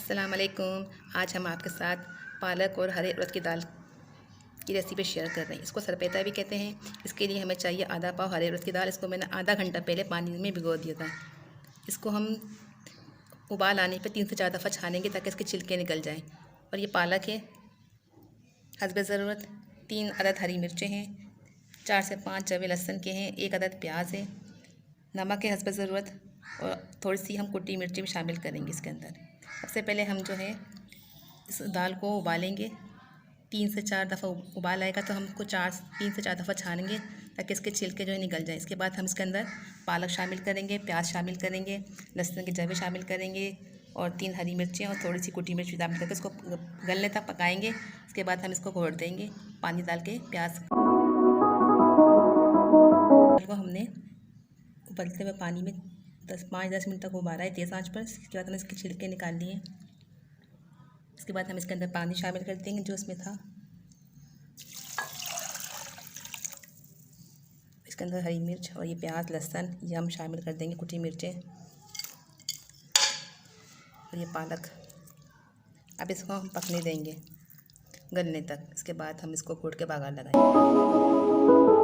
अस्सलाम वालेकुम। आज हम आपके साथ पालक और हरे उड़द की दाल की रेसिपी शेयर कर रहे हैं। इसको सरपैता भी कहते हैं। इसके लिए हमें चाहिए आधा पाव हरे उड़द की दाल। इसको मैंने आधा घंटा पहले पानी में भिगो दिया था। इसको हम उबाल आने पे 3 से 4 दफ़ा छानेंगे ताकि इसके छिलके निकल जाएं। और ये पालक है, हस्बे ज़रूरत 3 अदद हरी मिर्चें हैं, 4 से 5 जवे लहसुन के हैं, 1 अदद प्याज है, नमक है हस्बे ज़रूरत, और थोड़ी सी हम कुटी मिर्ची भी शामिल करेंगे इसके अंदर। सबसे पहले हम जो है इस दाल को उबालेंगे। 3 से 4 दफ़ा उबाल आएगा तो हम इसको 3 से 4 दफ़ा छानेंगे ताकि इसके छिलके जो है निकल जाए। इसके बाद हम इसके अंदर पालक शामिल करेंगे, प्याज शामिल करेंगे, लहसुन के जवे शामिल करेंगे और 3 हरी मिर्चें और थोड़ी सी कुटी मिर्च शामिल करके इसको गलने तक पकाएंगे। इसके बाद हम इसको घोट देंगे पानी डाल के। प्याज को हमने उबलते हुए पानी में 5-10 मिनट तक उबाला है तेज़ आंच पर। इसके बाद हमने इसके छिलके निकाल लिए। इसके बाद हम इसके अंदर पानी शामिल कर देंगे जो इसमें था। इसके अंदर हरी मिर्च और ये प्याज लहसुन ये हम शामिल कर देंगे, कुटी मिर्चें और ये पालक। अब इसको हम पकने देंगे गलने तक। इसके बाद हम इसको घोट के बघार लगाएंगे।